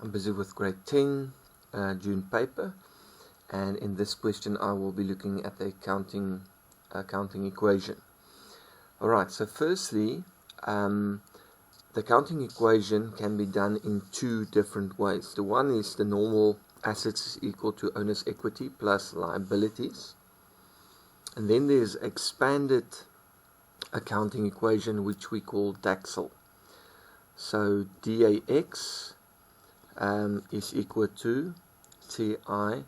I'm busy with grade 10 June paper, and in this question I will be looking at the accounting equation. Alright, so firstly, the accounting equation can be done in two different ways. The one is the normal assets is equal to owner's equity plus liabilities, and then there's expanded accounting equation which we call DAXL. So DAX is equal to TIL.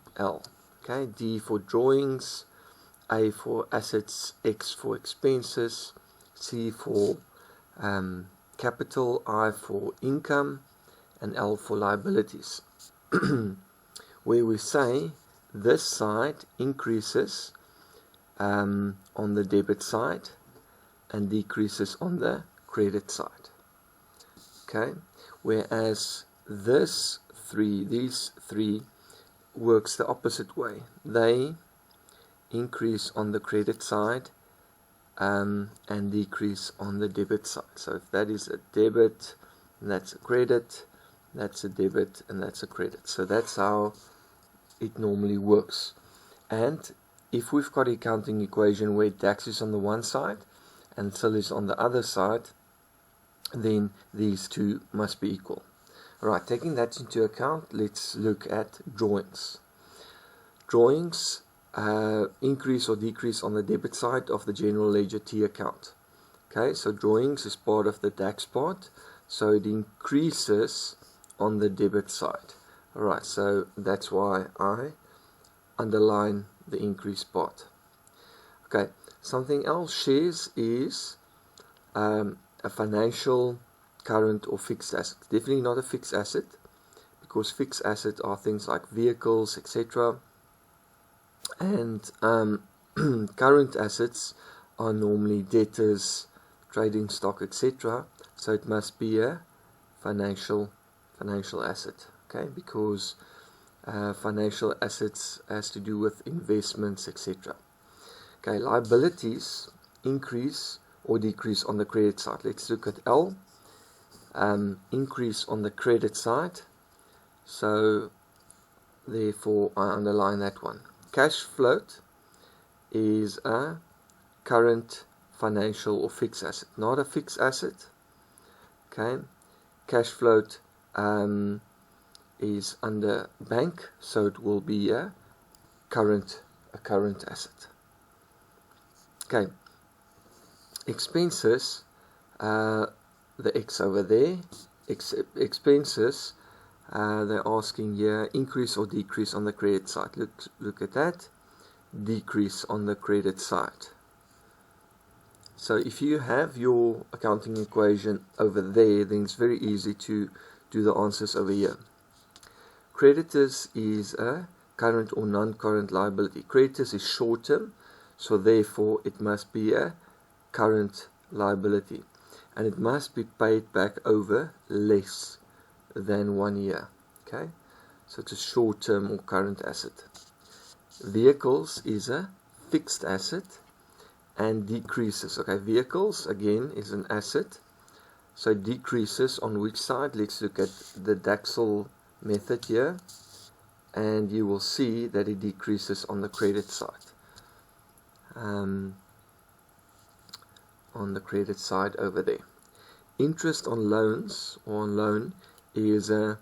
Okay, D for drawings, A for assets, X for expenses, C for capital, I for income, and L for liabilities. Where we say this side increases on the debit side and decreases on the credit side. Okay, whereas these three works the opposite way. They increase on the credit side and decrease on the debit side. So if that is a debit, and that's a credit, that's a debit, and that's a credit. So that's how it normally works. And if we've got an accounting equation where DAX is on the one side and TIL is on the other side, then these two must be equal. Alright, taking that into account, let's look at drawings. Drawings increase or decrease on the debit side of the general ledger T account. Okay, so drawings is part of the DAX part, so it increases on the debit side. Alright, so that's why I underline the increase part. Okay, something else, shares is a financial, current or fixed asset. Definitely not a fixed asset, because fixed assets are things like vehicles, etc. And current assets are normally debtors, trading stock, etc. So it must be a financial asset. Okay, because financial assets has to do with investments, etc. Okay, liabilities increase or decrease on the credit side. Let's look at L. Increase on the credit side, so therefore I underline that one. Cash float is a current financial or fixed asset, not a fixed asset. Okay, cash float is under bank, so it will be a current asset. Okay, expenses, the X over there, expenses, they're asking here increase or decrease on the credit side. Look at that, decrease on the credit side. So if you have your accounting equation over there, then it's very easy to do the answers over here. Creditors is a current or non-current liability. Creditors is short term, so therefore it must be a current liability, and it must be paid back over less than 1 year. Okay, so it's a short-term or current asset. Vehicles is a fixed asset and decreases. Okay, vehicles again is an asset, so it decreases on which side? Let's look at the DAXL method here, and you will see that it decreases on the credit side. On the credit side over there. Interest on loans or on loan is a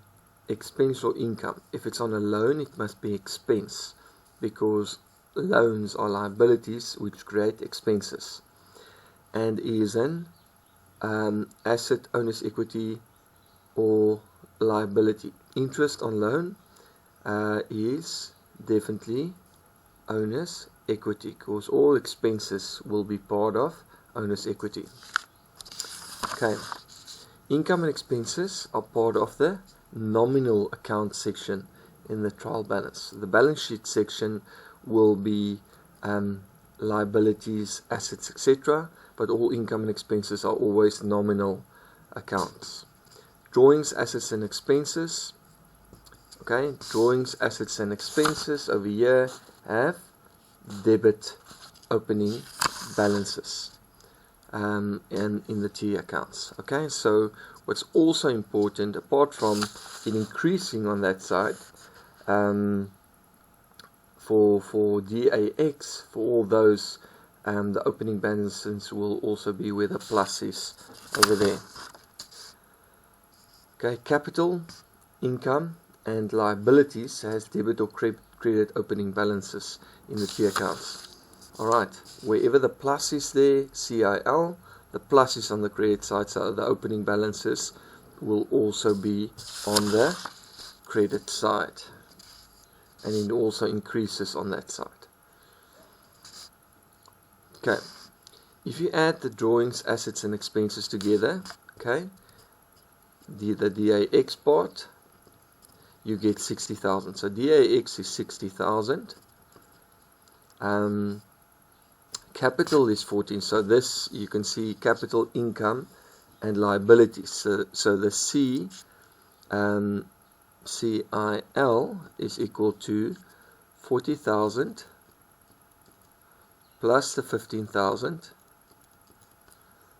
expense or income. If it's on a loan, it must be expense, because loans are liabilities which create expenses. And is an asset, owner's equity, or liability. Interest on loan is definitely owner's equity, because all expenses will be part of owner's equity. Okay, income and expenses are part of the nominal account section in the trial balance. The balance sheet section will be liabilities, assets, etc. But all income and expenses are always nominal accounts. Drawings, assets and expenses. Okay, drawings, assets and expenses over here have debit opening balances. And in the T accounts. Okay, so What's also important, apart from it increasing on that side, for DAX, for all those, the opening balances will also be where the plus is over there. Okay, capital, income, and liabilities has debit or credit opening balances in the T accounts. Alright, wherever the plus is there, CIL, the plus is on the credit side, so the opening balances will also be on the credit side. And it also increases on that side. Okay, if you add the drawings, assets and expenses together, okay, the DAX part, you get 60,000. So DAX is 60,000. Capital is 14. So this, you can see capital, income, and liabilities. So the CIL is equal to 40,000 plus the 15,000.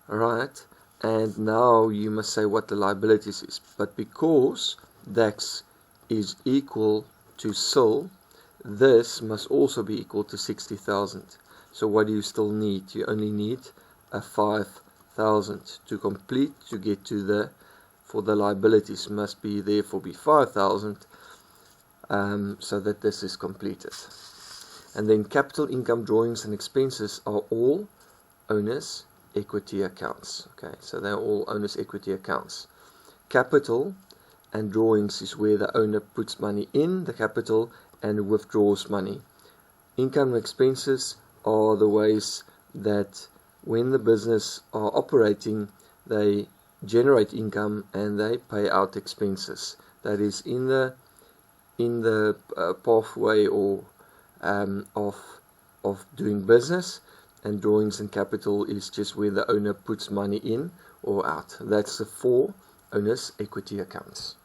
Alright, and now you must say what the liabilities is. But because DAX is equal to SIL, this must also be equal to 60,000. So what do you still need? You only need a 5,000 to complete, to get to the, for the liabilities must be therefore be 5,000, so that this is completed. And then capital, income, drawings and expenses are all owners equity accounts. Okay, so they're all owners equity accounts. Capital and drawings is where the owner puts money in the capital and withdraws money. Income and expenses are the ways that when the business are operating, they generate income and they pay out expenses. That is in the pathway or of doing business. And drawings and capital is just where the owner puts money in or out. That's the 4 owners equity accounts.